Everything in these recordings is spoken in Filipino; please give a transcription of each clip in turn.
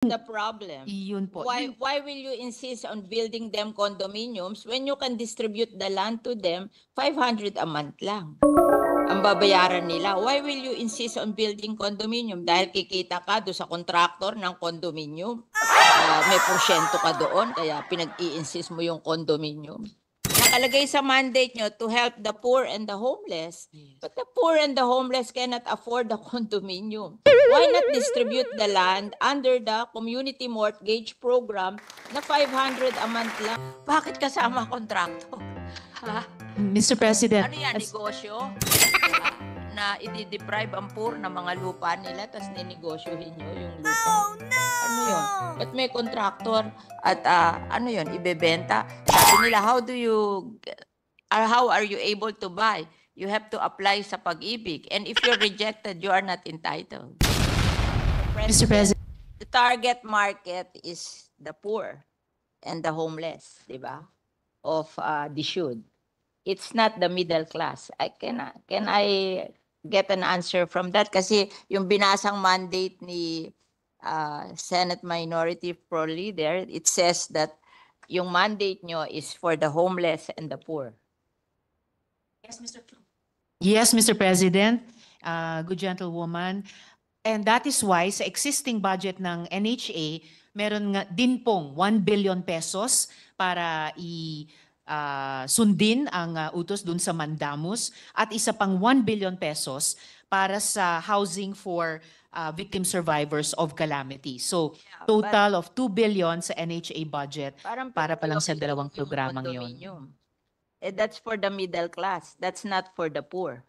the problem. Yun po. Why will you insist on building them condominiums when you can distribute the land to them 500 a month lang? Ang babayaran nila. Why will you insist on building condominium? Dahil kikita ka doon sa contractor ng condominium. May porsyento ka doon, kaya pinag-i-insist mo yung condominium. Nakalagay sa mandate nyo to help the poor and the homeless. But the poor and the homeless cannot afford the condominium. Why not distribute the land under the community mortgage program na 500 a month lang? Bakit kasama kontrakto? Ha? Mr. President. Ano yan, negosyo? Na i-deprive ang poor ng mga lupa nila tapos ninegosyohin nyo yung lupa. Oh, no! Ano yun? Ba't may contractor at ano yun, ibebenta? Sabi nila, how are you able to buy? You have to apply sa pag-ibig. And if you're rejected, you are not entitled. Mr. President. The target market is the poor and the homeless, di ba? Of the should. It's not the middle class. Can I get an answer from that? Kasi yung binasang mandate ni Senate Minority Pro Leader, it says that yung mandate nyo is for the homeless and the poor. Yes, Mr. President, good gentlewoman. And that is why sa existing budget ng NHA, meron nga din pong 1 billion pesos para sundin ang utos dun sa Mandamus at isa pang 1 billion pesos para sa housing for victim survivors of calamity. So, total of 2 billion sa NHA budget para pa lang sa dalawang programang yon. That's for the middle class. That's not for the poor.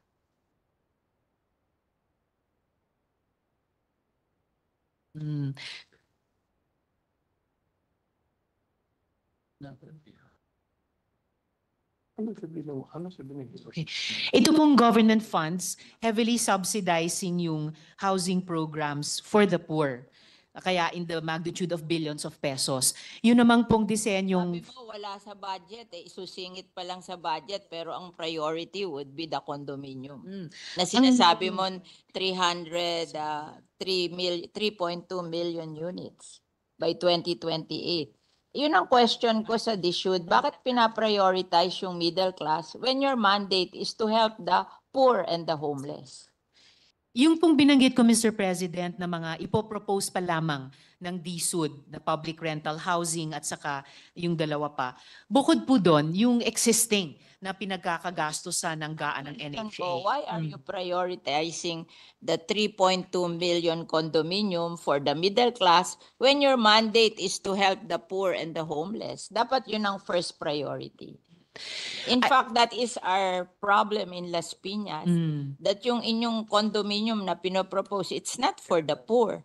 Okay. Ito pong government funds heavily subsidizing yung housing programs for the poor. Kaya in the magnitude of billions of pesos. Yun namang pong disenyong... Sabi mo, wala sa budget. Isusingit pa lang sa budget pero ang priority would be the condominium. Na sinasabi mo 3.2 million units by 2028. Yun ang question ko sa DSUD. Bakit pinaprioritize yung middle class when your mandate is to help the poor and the homeless? Yung pong binanggit ko, Mr. President, na mga ipopropose pa lamang ng DSUD na public rental housing at saka yung dalawa pa. Bukod po doon, yung existing na pinagkakagastusan ng GAA ng NHA. Why are you prioritizing the 3.2 million condominium for the middle class when your mandate is to help the poor and the homeless? Dapat yun ang first priority. In fact, that is our problem in Las Piñas. That yung inyong condominium na pinopropose, it's not for the poor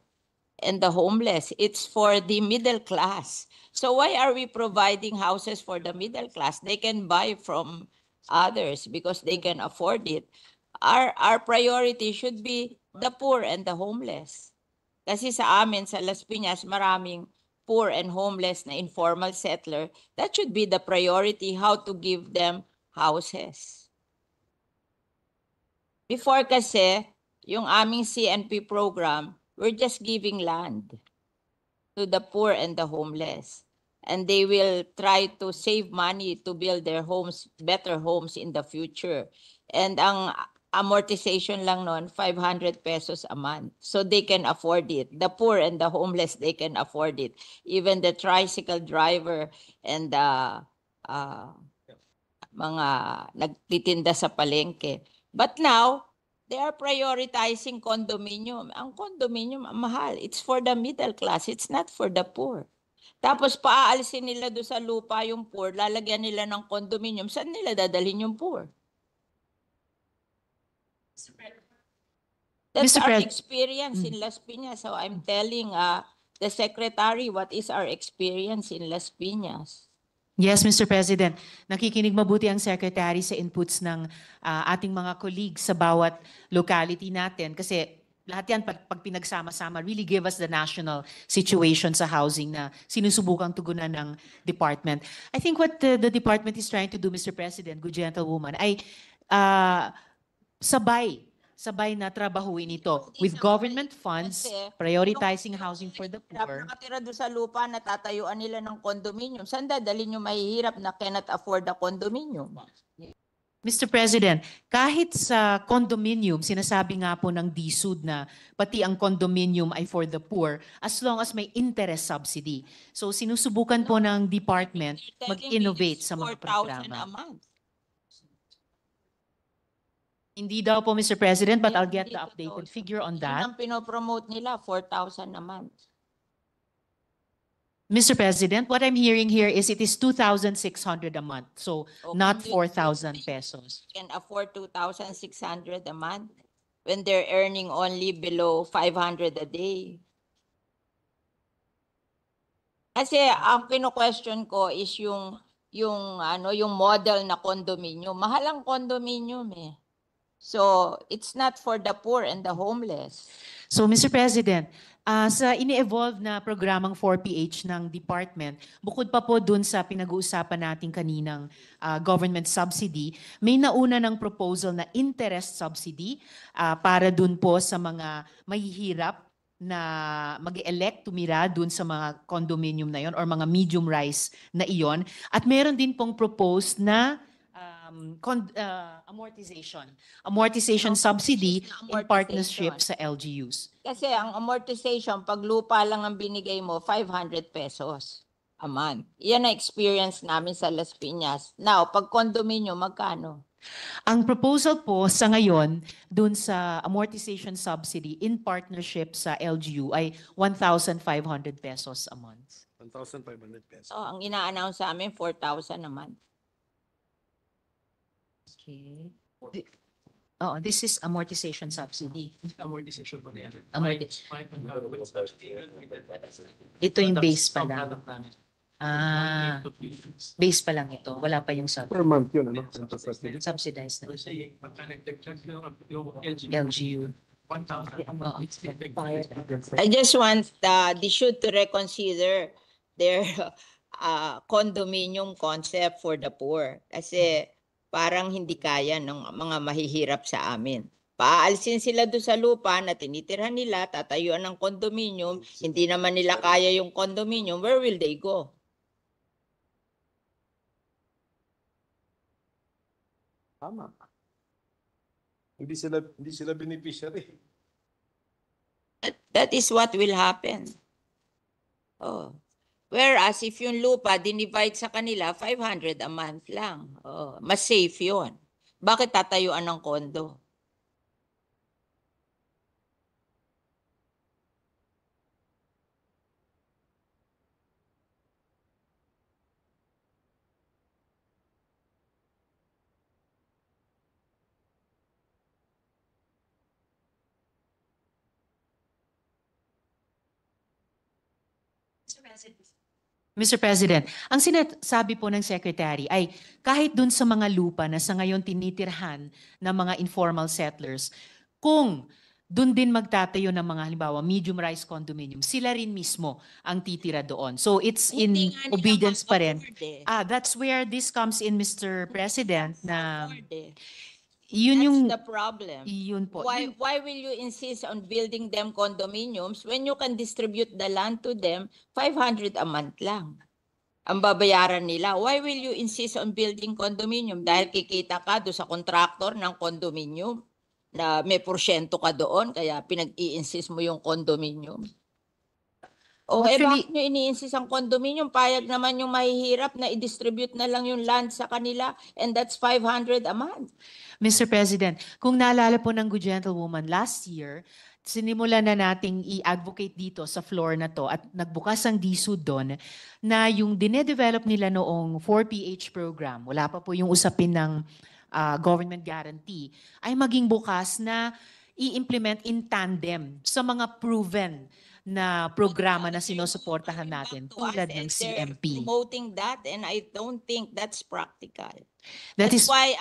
and the homeless. It's for the middle class. So why are we providing houses for the middle class? They can buy from others because they can afford it. Our priority should be the poor and the homeless. Kasi sa amin, sa Las Piñas, maraming poor and homeless na informal settler. That should be the priority, how to give them houses. Before kasi, yung aming CNP program, we're just giving land to the poor and the homeless. And they will try to save money to build their homes, better homes in the future. And ang amortization lang noon, 500 pesos a month. So they can afford it. The poor and the homeless, they can afford it. Even the tricycle driver and the mga nagtitinda sa palengke. But now, they are prioritizing condominium. Ang condominium, mahal. It's for the middle class. It's not for the poor. Tapos paaalisin nila doon sa lupa yung poor, lalagyan nila ng condominium. Saan nila dadalhin yung poor? That's our experience in Las Piñas. So I'm telling the secretary what is our experience in Las Piñas. Yes, Mr. President. Nakikinig mabuti ang secretary sa inputs ng ating mga colleagues sa bawat locality natin kasi lahat yan pag pinagsama-sama really give us the national situation sa housing na sinusubukang tugunan ng department. I think what the department is trying to do, Mr. President, good gentlewoman, ay sabay sabay na trabahuin ito Hindi with sabay. government funds, Kasi prioritizing housing for the hirap poor. nakatira doon sa lupa na tatayuan nila ng condominium. Saan dadalhin yung mahihirap na cannot afford the condominium? Mr. President, kahit sa condominium, sinasabi nga po ng DSUD na pati ang condominium ay for the poor as long as may interest subsidy. So sinusubukan po ng department They're telling me mag-innovate it's sa mga 4,000 a programa. month. Hindi daw po, Mr. President, but I'll Hindi get the totoo updated yun. figure on Yun that. ang pinopromote nila, 4,000 a month. Mr. President, what I'm hearing here is it is 2,600 a month, so O not kung 4,000 pesos. can afford 2,600 a month when they're earning only below 500 a day. Kasi ang kino-question ko is yung model na condominium. Mahal ang condominium eh. So, it's not for the poor and the homeless. So, Mr. President, sa ini-evolve na programang 4PH ng department, bukod pa po dun sa pinag-uusapan natin kaninang government subsidy, may nauna ng proposal na interest subsidy para dun po sa mga mahihirap na mag-elect tumira dun sa mga condominium na yon or mga medium rise na iyon. At meron din pong proposed na amortization subsidy in partnership sa LGUs. Kasi ang amortization, pag lupa lang ang binigay mo, 500 pesos a month. Yan ang experience namin sa Las Piñas. Now, pag condominium, magkano? Ang proposal po sa ngayon dun sa amortization subsidy in partnership sa LGU ay 1,500 pesos a month. 1,500 pesos. So, ang ina-announce sa amin, 4,000 a month. Okay. Oh, this is amortization subsidy. Amortization po na yan. Ito yung base pa lang. Base pa lang ito. Wala pa yung Per month yun, ano? subsidized na. Kasi pagka nag-check yung LGU. 1,000. I just want the should to reconsider their condominium concept for the poor. Kasi parang hindi kaya ng mga mahihirap sa amin. Paalisin sila doon sa lupa na tinitirhan nila, tatayuan ng condominium, hindi naman nila kaya yung condominium, where will they go? Tama. Hindi sila beneficiary. That is what will happen. Oh. Whereas if yung lupa dinivide sa kanila, 500 a month lang. Oh, mas safe yun. Bakit tatayuan ng kondo? Mr. President, ang sinasabi po ng Secretary ay kahit dun sa mga lupa na sa ngayon tinitirhan ng mga informal settlers, kung dun din magtatayo ng mga halimbawa medium-rise condominium, sila rin mismo ang titira doon. So it's Hindi in nga nila obedience pa rin. ma-afford eh. That's where this comes in, Mr. President, na Ma-afford eh. yun That's yung, the problem. yun po. Why will you insist on building them condominiums when you can distribute the land to them 500 a month lang? Ang babayaran nila. Why will you insist on building condominium? Dahil kikita ka do sa contractor ng condominium na may porsyento ka doon kaya pinag-i-insist mo yung condominium. O Actually- bakit nyo ini-insist ang condominium? Payag naman yung mahihirap na i-distribute na lang yung land sa kanila and that's 500 a month. Mr. President, kung naalala po ng good gentlewoman, last year, sinimulan na nating i-advocate dito sa floor na to at nagbukas ang DSUD doon na yung dinedevelop nila noong 4PH program, wala pa po yung usapin ng government guarantee, ay maging bukas na i-implement in tandem sa mga proven na programa na sinusuportahan natin tulad ng CMP. Promoting that and I don't think that's practical. That That's is why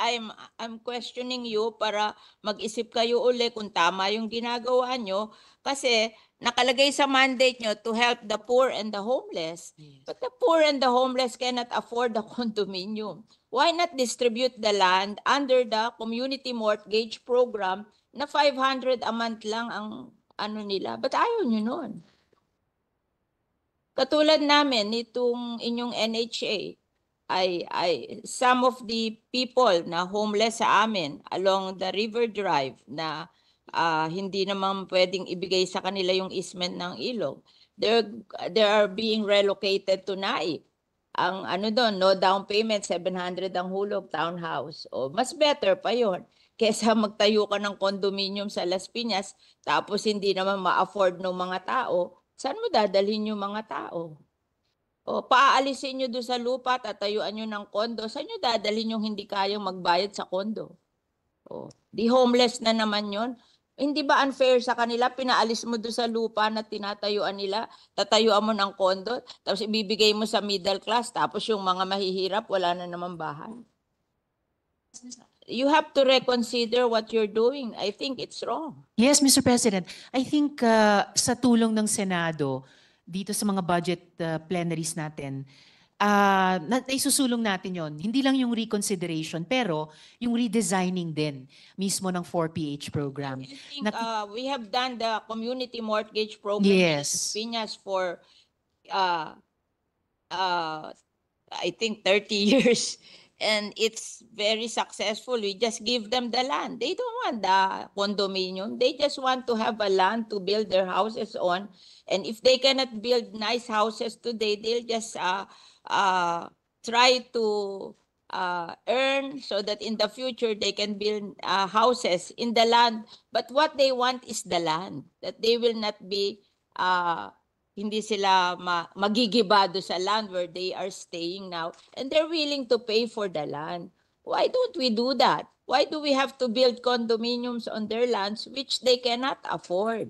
I'm questioning you para mag-isip kayo uli kung tama yung ginagawa nyo kasi nakalagay sa mandate nyo to help the poor and the homeless. But the poor and the homeless cannot afford the condominium. Why not distribute the land under the community mortgage program na 500 a month lang ang ano nila. Ba't ayaw nyo nun? Katulad namin, nitong inyong NHA, ay some of the people na homeless sa amin along the River Drive na hindi naman pwedeng ibigay sa kanila yung easement ng ilog. They are being relocated to Naip. Ang ano doon, no down payment, 700 ang hulog, townhouse. O mas better pa yon kesa magtayo ka ng condominium sa Las Piñas tapos hindi naman ma-afford ng mga tao. Saan mo dadalhin yung mga tao? O paaalisin nyo doon sa lupa, tatayuan nyo ng kondo. Saan nyo dadalhin yung hindi kayang magbayad sa kondo? O, di homeless na naman yon. Hindi ba unfair sa kanila? Pinaalis mo doon sa lupa na tinatayuan nila, tatayuan mo ng kondo, tapos ibibigay mo sa middle class, tapos yung mga mahihirap, wala na naman bahay. You have to reconsider what you're doing. I think it's wrong. Yes, Mr. President. I think sa tulong ng Senado, dito sa mga budget plenaries natin, isusulong natin yon. Hindi lang yung reconsideration, pero yung redesigning din mismo ng 4PH program. I think we have done the community mortgage program in Las Yes. Piñas for I think 30 years. And it's very successful. We just give them the land. They don't want the condominium. They just want to have a land to build their houses on. And if they cannot build nice houses today, they'll just try to earn so that in the future they can build houses in the land. But what they want is the land. That they will not be hindi sila magigibado sa land where they are staying now, and they're willing to pay for the land. Why don't we do that? Why do we have to build condominiums on their lands which they cannot afford?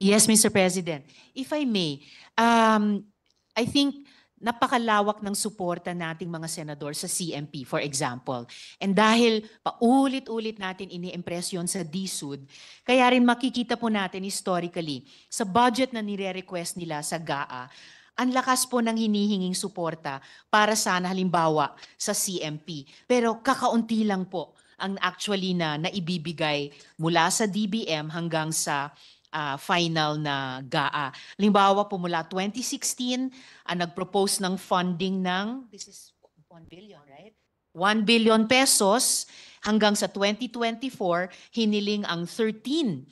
Yes, Mr. President. If I may, I think napakalawak ng suporta nating mga senador sa CMP, for example. And dahil paulit-ulit natin ini-impress yun sa DSUD, kaya rin makikita po natin historically, sa budget na nire-request nila sa GAA, ang lakas po ng hinihinging suporta para sana halimbawa sa CMP. Pero kakaunti lang po ang actually na naibibigay mula sa DBM hanggang sa final na GAA. Halimbawa po mula 2016, nag-propose ng funding ng, this is 1 billion, right? 1 billion pesos hanggang sa 2024, hiniling ang 13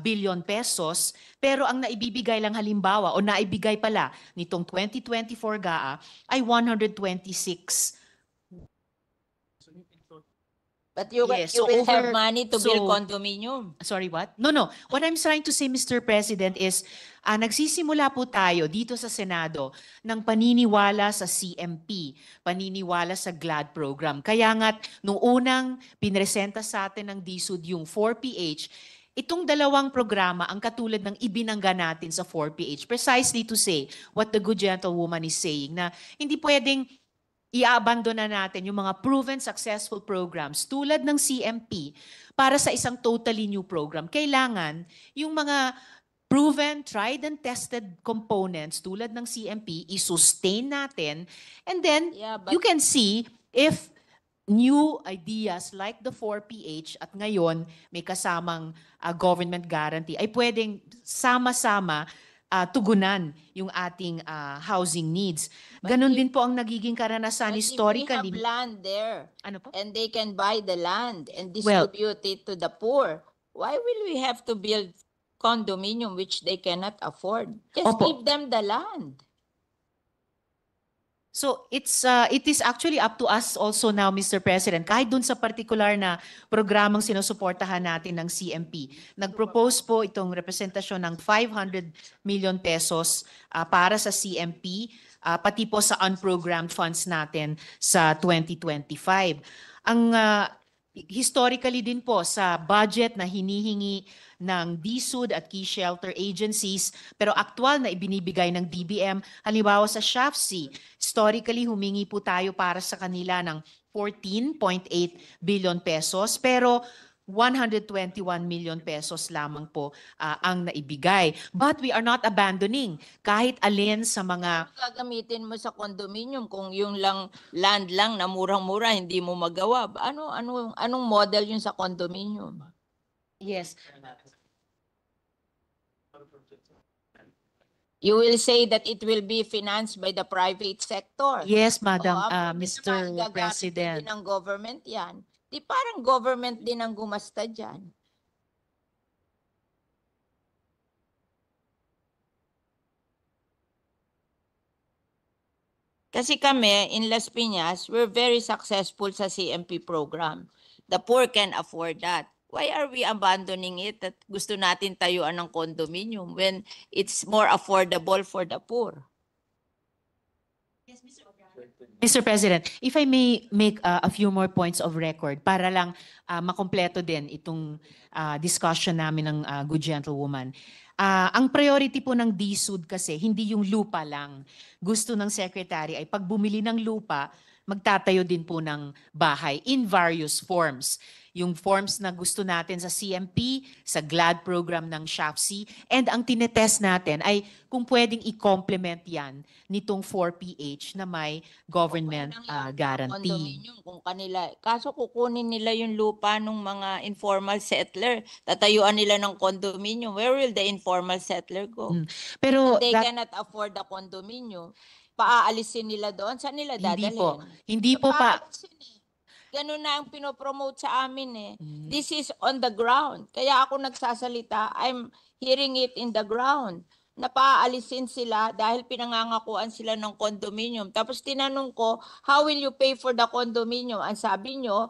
billion pesos. Pero ang naibibigay lang halimbawa o naibigay pala nitong 2024 GAA ay 126. But you, Yes, you so will have over- money to build so- condominium. Sorry, what? No. What I'm trying to say, Mr. President, is nagsisimula po tayo dito sa Senado ng paniniwala sa CMP, paniniwala sa GLAD program. Kaya nga't nung unang pinresenta sa atin ng DSUD yung 4PH, itong dalawang programa ang katulad ng ibinangga natin sa 4PH, precisely to say what the good gentlewoman is saying, na hindi pwedeng i-abandona natin yung mga proven successful programs tulad ng CMP para sa isang totally new program. Kailangan yung mga proven, tried and tested components tulad ng CMP, i-sustain natin, and then Yeah, but you can see if new ideas like the 4PH at ngayon may kasamang government guarantee ay pwedeng sama-sama tugunan yung ating housing needs. Ganon din po ang nagiging karanasan but if we historically. have land there, Ano po? and they can buy the land and Well- distribute it to the poor, why will we have to build condominium which they cannot afford? Just Opo. give them the land. So it is actually up to us also now, Mr. President, kahit dun sa particular na programang sinusuportahan natin ng CMP. Nag-propose po itong representasyon ng 500 million pesos para sa CMP, pati po sa unprogrammed funds natin sa 2025. Ang historically din po sa budget na hinihingi ng DSUD at key shelter agencies, pero aktual na ibinibigay ng DBM, halimbawa sa SHAFC, historically humingi po tayo para sa kanila ng 14.8 billion pesos, pero 121 million pesos lamang po ang naibigay. But we are not abandoning kahit alin sa mga Gagamitin mo sa condominium kung yung land lang na murang-mura hindi mo magawa. Anong model yun sa condominium? Yes. You will say that it will be financed by the private sector. Yes, Madam, Hindi Mr. naman gagastusin President. din ng government yan. Di parang government din ang gumasta dyan. Kasi kami, in Las Piñas, we're very successful sa CMP program. The poor can afford that. Why are we abandoning it at gusto natin tayuan ng condominium when it's more affordable for the poor? Mr. President, if I may make a few more points of record para lang makompleto din itong discussion namin ng good gentlewoman. Ang priority po ng DSUD kasi hindi yung lupa lang. Gusto ng Secretary ay pag bumili ng lupa, magtatayo din po ng bahay in various forms. Yung forms na gusto natin sa CMP, sa GLAD program ng SHAFC, and ang tinetest natin ay kung pwedeng i-complement yan nitong 4PH na may government Okay lang yan, guarantee. condominium kung kanila. Kaso kukunin nila yung lupa ng mga informal settler. Tatayuan nila ng condominium. Where will the informal settler go? Pero They that- cannot afford the condominium. Paaalisin nila doon? Saan nila Hindi dadalhin? po. Hindi po pa. Paaalisin eh. Ganun na ang pinopromote sa amin eh. Mm. This is on the ground. Kaya ako nagsasalita, I'm hearing it in the ground. Napaalisin sila dahil pinangangakuan sila ng condominium. Tapos tinanong ko, how will you pay for the condominium? Ang sabi nyo,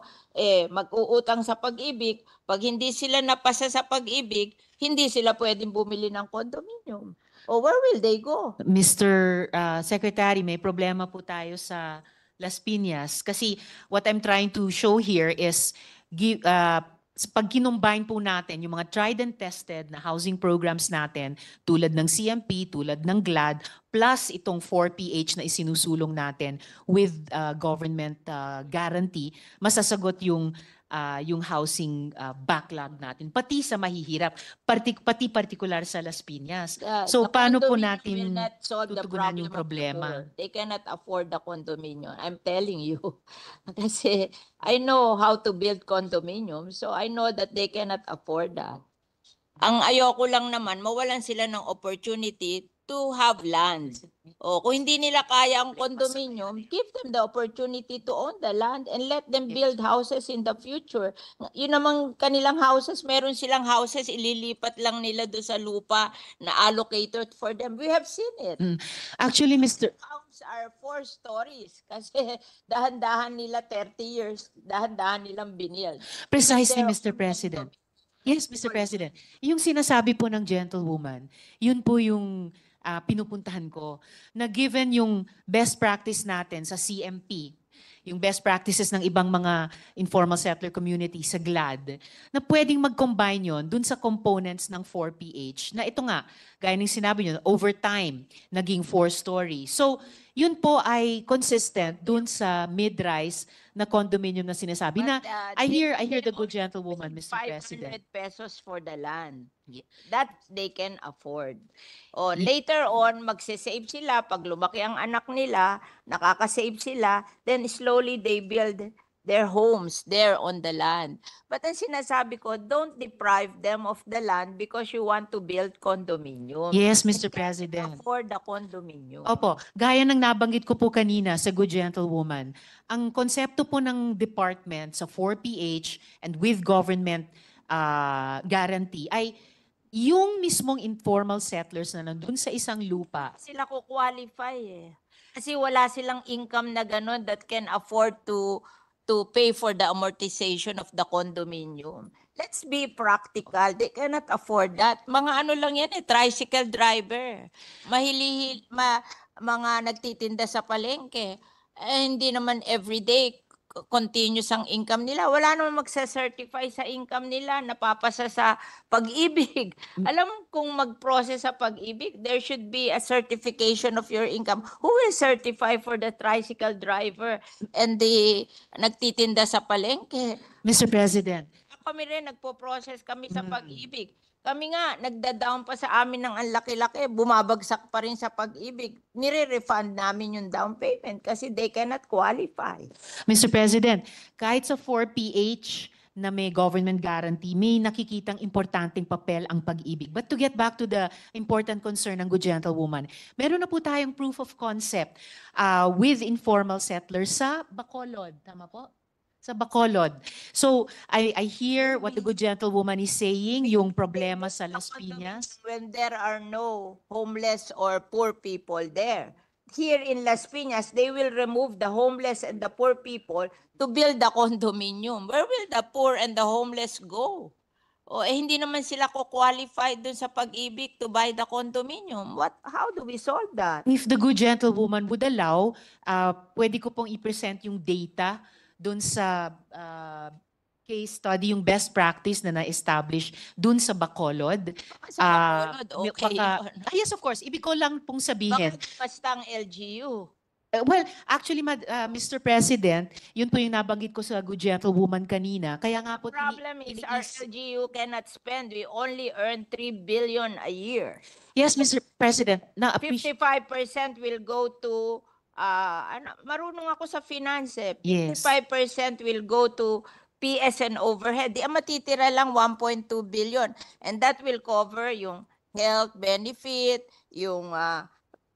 mag-uutang sa Pag-ibig. Pag hindi sila napasa sa Pag-ibig, hindi sila pwedeng bumili ng condominium. O where will they go? Mr. Secretary, may problema po tayo sa Las Piñas kasi what I'm trying to show here is pag kinumbine po natin yung mga tried and tested na housing programs natin tulad ng CMP, tulad ng GLAD, plus itong 4PH na isinusulong natin with government guarantee, masasagot yung housing backlog natin, pati sa mahihirap, pati particular sa Las Piñas. So, The paano po condominium will natin not solve the tutugunan problem yung of the problema? poor. They cannot afford the condominium. I'm telling you. Kasi I know how to build condominium, so I know that they cannot afford that. Ang ayoko lang naman, mawalan sila ng opportunity to have land. O kung hindi nila kaya ang condominium, give them the opportunity to own the land and let them build houses in the future. Yun namang kanilang houses, meron silang houses, ililipat lang nila doon sa lupa na allocated for them. We have seen it. Actually, Mr. Homes are 4 stories kasi dahan-dahan nila 30 years, dahan-dahan nilang binild. Precisely, Their Mr. own President. condominium. Yes, Mr. President. Yung sinasabi po ng gentlewoman, yun po yung pinupuntahan ko. Na given yung best practice natin sa CMP, yung best practices ng ibang mga informal settler community sa GLAD, na pwedeng mag-combine yun dun sa components ng 4PH, na ito nga, gaya ng sinabi nyo, over time, naging 4-story. So, yun po ay consistent dun sa mid-rise na condominium na sinasabi na But, I hear they the can good only gentlewoman, pay Mr. President. 500 pesos for the land. That they can afford. O later on, magsisave sila. Pag lumaki ang anak nila, nakakasave sila, then slowly they build their homes there on the land. But ang sinasabi ko, don't deprive them of the land because you want to build condominium. Yes, Mr. They can't President. afford the condominium. Opo, gaya ng nabanggit ko po kanina sa good gentlewoman, ang konsepto po ng department sa 4PH and with government guarantee ay yung mismong informal settlers na nandun sa isang lupa. Sila ko qualify eh. Kasi wala silang income na gano'n that can afford to pay for the amortization of the condominium. Let's be practical. They cannot afford that. Mga ano lang yan eh, tricycle driver. Mga nagtitinda sa palengke. Hindi naman everyday continuous ang income nila. Wala naman magsa-certify sa income nila, napapasa sa Pag-ibig. Alam mo kung mag-process sa Pag-ibig, there should be a certification of your income. Who will certify for the tricycle driver and the nagtitinda sa palengke? Mr. President, Kami rin, nagpo-process kami sa Pag-ibig. Kami nga, nagda-down pa sa amin ng ang laki-laki, bumabagsak pa rin sa Pag-ibig. Nire-refund namin yung down payment kasi they cannot qualify. Mr. President, kahit sa 4PH na may government guarantee, may nakikitang importanteng papel ang pag-ibig. But to get back to the important concern ng good gentlewoman, meron na po tayong proof of concept with informal settlers sa Bacolod. Tama po? Sa Bacolod. So, I hear what the good gentlewoman is saying, yung problema sa Las Piñas. When there are no homeless or poor people there. Here in Las Piñas, they will remove the homeless and the poor people to build the condominium. Where will the poor and the homeless go? O hindi naman sila ko-qualify dun sa pag-ibig to buy the condominium. How do we solve that? If the good gentlewoman would allow, pwede ko pong i-present yung data dun sa case study, yung best practice na na-establish dun sa Bacolod. Sa Bacolod, okay yun. Yes, of course. Ibig ko lang pong sabihin. Bakit basta ang LGU? Well, actually, Mr. President, yun po yung nabanggit ko sa good gentlewoman kanina. Kaya nga po, The problem is our LGU cannot spend. We only earn 3 billion a year. yes, Mr. President, 55% will go to, marunong ako sa finance eh. Yes. 55% will go to PS and overhead. Di matitira lang 1.2 billion. And that will cover yung health benefit, yung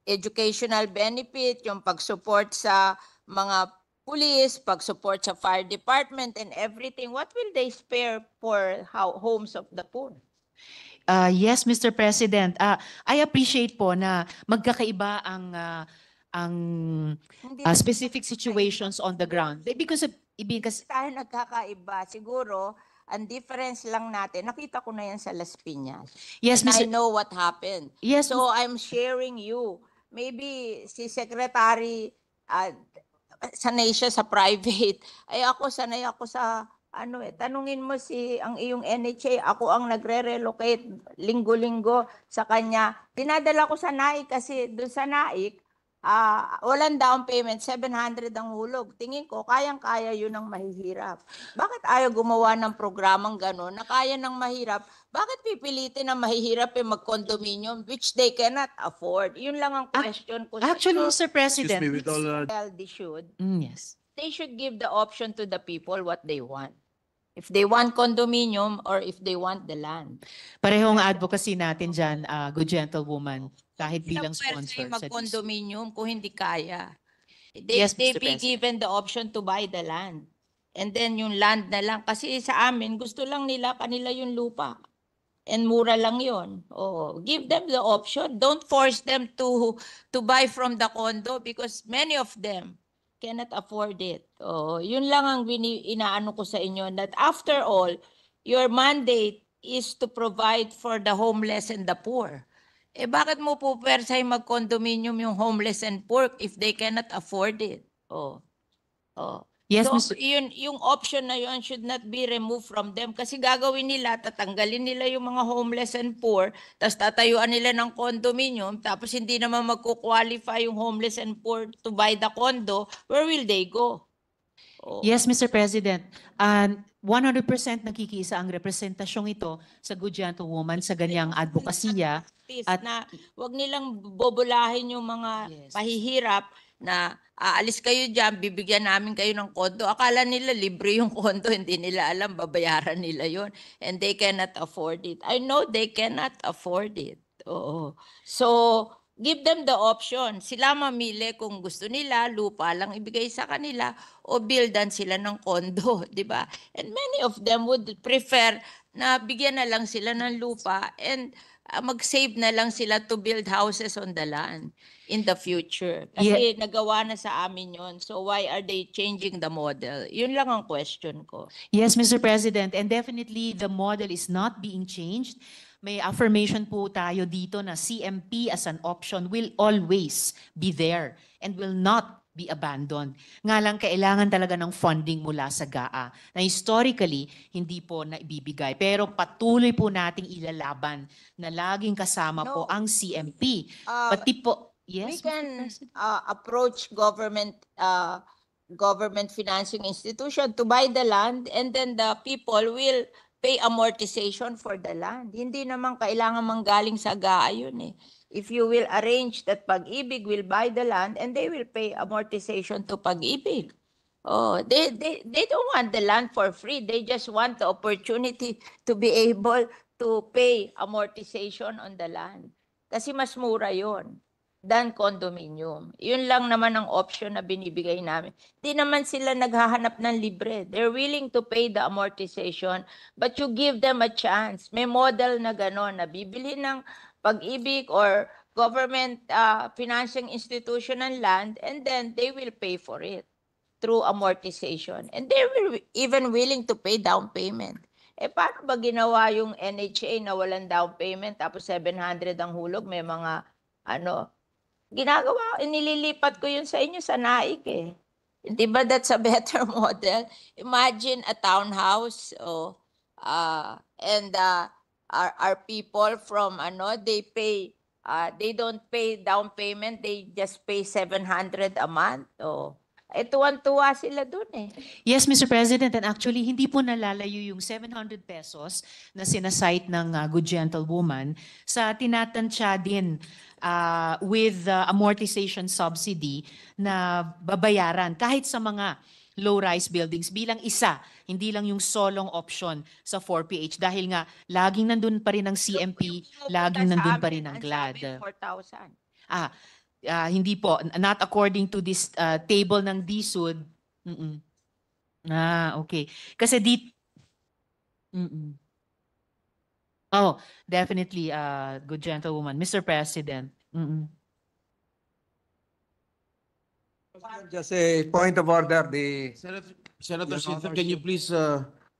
educational benefit, yung pag-support sa mga police, pag-support sa fire department and everything. What will they spare for homes of the poor? Yes, Mr. President. I appreciate po na magkakaiba ang Hindi specific situations on the ground. Because tayo nagkakaiba. Siguro, ang difference lang natin, nakita ko na yan sa Las Piñas. yes, And I Mr. know what happened. Yes, So I'm sharing you. Maybe si Secretary, sanay siya sa private. Ay ako, sanay ako sa tanungin mo ang iyong NHA, ako ang nagre-relocate linggo-linggo sa kanya. Dinadala ko sa NAIC kasi doon sa NAIC, walang down payment, 700 ang hulog. Tingin ko, kayang-kaya yun ang mahihirap. Bakit ayaw gumawa ng programang gano'n na kaya ng mahirap? Bakit pipilitin ng mahihirap mag-condominium which they cannot afford? Yun lang ang question ko. Actually, Mr. Excuse President, me, with all yes. They should give the option to the people what they want. If they want condominium or if they want the land. Parehong advocacy natin dyan, good gentlewoman, kahit bilang Sila sponsor. pwede mag-condominium kung hindi kaya. Yes, They Mr. be President. given the option to buy the land. And then yung land na lang. Kasi sa amin, gusto lang nila, kanila yung lupa. And mura lang yon. Oh, give them the option. Don't force them to buy from the condo because many of them cannot afford it. Oh, yun lang ang inaano ko sa inyo that after all, your mandate is to provide for the homeless and the poor. Eh bakit mo po persay mag-condominium yung homeless and poor if they cannot afford it? Oh. Oh. Yes, So, Mr. yung option na yun should not be removed from them kasi gagawin nila, tatanggalin nila yung mga homeless and poor, tapos tatayuan nila ng condominium, tapos hindi naman magkukwalify yung homeless and poor to buy the condo, where will they go? Oh. Yes, Mr. President. 100% nakikiisa ang representasyong ito sa good gentlewoman sa ganyang advokasya. At- na wag nilang bobolahin yung mga Yes. pahihirap na aalis kayo dyan, bibigyan namin kayo ng kondo. Akala nila libre yung kondo, hindi nila alam, babayaran nila yon and they cannot afford it. I know they cannot afford it. Oo. So, give them the option. Sila mamili kung gusto nila, lupa lang ibigay sa kanila o buildan sila ng kondo, di ba? And many of them would prefer na bigyan na lang sila ng lupa and mag-save na lang sila to build houses on the land in the future. Kasi nagawa na sa amin yon. So why are they changing the model? Yun lang ang question ko. Yes, Mr. President, and definitely the model is not being changed. May affirmation po tayo dito na CMP as an option will always be there and will not be abandoned. Nga lang kailangan talaga ng funding mula sa GAA na historically hindi po naibibigay. Pero patuloy po nating ilalaban na laging kasama No. po ang CMP. Uh, Pati po, we yes, Mr. can President. approach government financing institution to buy the land and then the people will pay amortization for the land. Hindi naman kailangan manggaling sa GAA yun eh. If you will arrange that Pag-ibig will buy the land and they will pay amortization to Pag-ibig. Oh, they don't want the land for free. They just want the opportunity to be able to pay amortization on the land. Kasi mas mura yon than condominium. Yun lang naman ang option na binibigay namin. Di naman sila naghahanap ng libre. They're willing to pay the amortization, but you give them a chance. May model na gano'n, na bibili ng Pag-ibig or government financing institution ng land, and then they will pay for it through amortization. And they were even willing to pay down payment. Paano ba ginawa yung NHA na walang down payment tapos 700 ang hulog? May mga ginagawa, inililipat ko yun sa inyo sa naik eh. Di ba that's a better model? Imagine a townhouse and our people from they pay they don't pay down payment, they just pay 700 a month. Tuwan-tuwa sila dun eh. Yes, Mr. President, and actually hindi po nalalayo yung 700 pesos na sinasite ng Good Gentlewoman sa tinatansya din with amortization subsidy na babayaran kahit sa mga low-rise buildings bilang isa, hindi lang yung solong option sa 4PH dahil nga laging nandun pa rin ang CMP, laging nandun pa rin ang GLAD. 4,000. Hindi po, not according to this table ng DSUD. Okay. Kasi Oh, definitely, Good Gentlewoman. Mr. President. Just a point of order, Senator Your Sito, Honor, can you please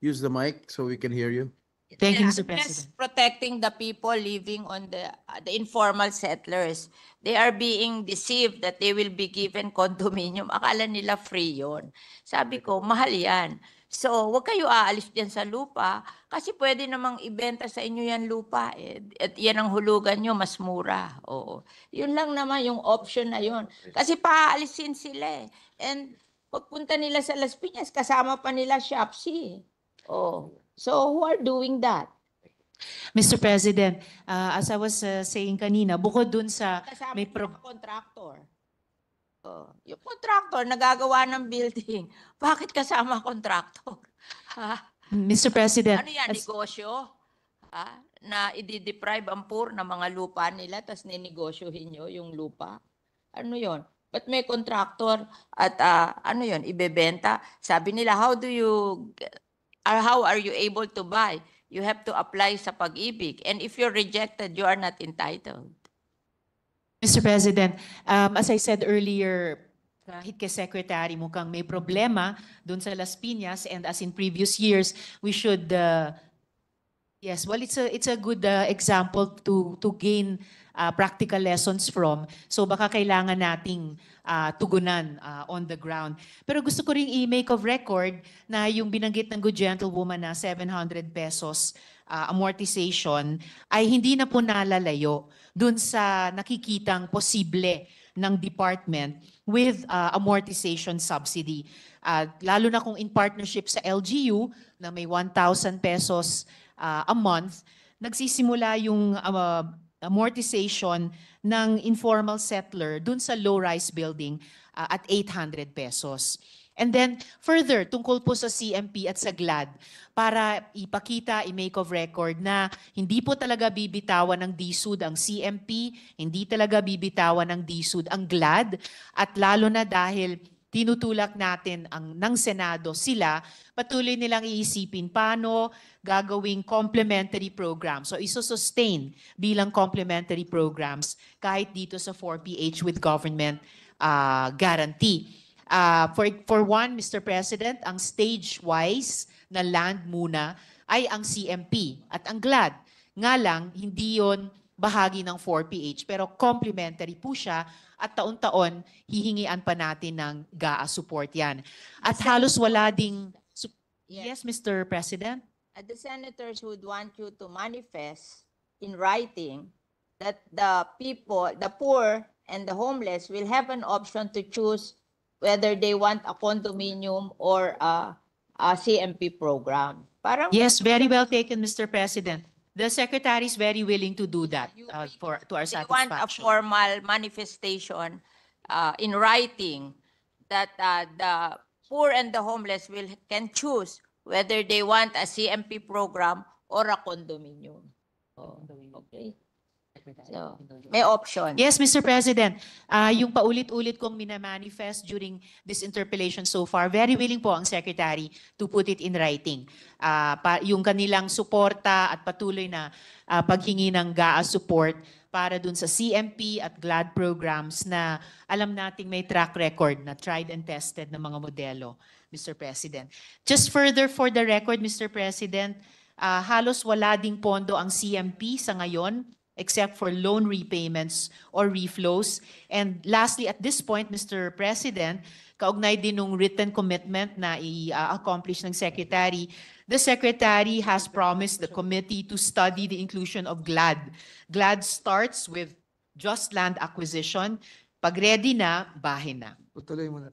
use the mic so we can hear you? Thank you, Yeah, Mr. just President. protecting the people living on the informal settlers. They are being deceived that they will be given condominium. Akala nila free yon. Sabi ko, mahal yan. So, wag kayo aalis dyan sa lupa kasi pwede namang ibenta sa inyo yan lupa. At yan ang hulugan nyo, mas mura. Oo. Yun lang naman yung option na yun. Kasi paaalisin sila eh. And pagpunta nila sa Las Piñas, kasama pa nila Shopsy. So who are doing that? Mr. President, as I was saying kanina, bukod dun sa Kasama may nila contractor. Yung contractor nagagawa ng building. Bakit kasama contractor? Mr. President, Ano yan, negosyo? Na i-deprive ang poor ng mga lupa nila tapos ninegosyohin nyo yung lupa? Ano yon? But may contractor at ibebenta. Sabi nila, how are you able to buy? You have to apply sa Pag-ibig. And if you're rejected, you are not entitled. Mr. President, as I said earlier, kahit kay Secretary mukhang may problema dun sa Las Piñas, and as in previous years, we should yes, well, it's a good example to gain practical lessons from. So baka kailangan nating tugunan on the ground. Pero gusto ko ring i-make of record na yung binanggit ng Good Gentlewoman na 700 pesos amortization ay hindi na po nalalayo dun sa nakikitang posible ng department with amortization subsidy. Lalo na kung in partnership sa LGU na may 1,000 pesos a month, nagsisimula yung amortization ng informal settler dun sa low-rise building at 800 pesos. And then further, tungkol po sa CMP at sa GLAD, para ipakita, i-make of record na hindi po talaga bibitawan ng DSUD ang CMP, hindi talaga bibitawan ng DSUD ang GLAD, at lalo na dahil tinutulak natin ng Senado sila, patuloy nilang iisipin paano gagawing complementary program. So iso-sustain bilang complementary programs kahit dito sa 4PH with government guarantee. For one, Mr. President, ang stage-wise na land muna ay ang CMP at ang GLAD. Nga lang, hindi yon bahagi ng 4PH pero complementary po siya at taon-taon hihingian pa natin ng GAA support yan. At halos wala ding... Yes, Mr. President? The senators would want you to manifest in writing that the people, the poor and the homeless will have an option to choose whether they want a condominium or a CMP program. Parang Yes, very well taken, Mr. President. The Secretary is very willing to do that to our they want a satisfaction. formal manifestation in writing that the poor and the homeless can choose whether they want a CMP program or a condominium. Oh, okay. So, may option. Yes, Mr. President. Yung paulit-ulit kong minamanifest during this interpellation so far, very willing po ang Secretary to put it in writing. Yung kanilang suporta at patuloy na paghingi ng GAA support para dun sa CMP at GLAD programs na alam nating may track record na tried and tested na mga modelo, Mr. President. Just further for the record, Mr. President, halos wala ding pondo ang CMP sa ngayon except for loan repayments or reflows. And lastly, at this point, Mr. President, kaugnay din ng written commitment na i-accomplish ng Secretary, the Secretary has promised the committee to study the inclusion of GLAD. GLAD starts with just land acquisition. Pag ready na, bahin na. Tuloy mo na.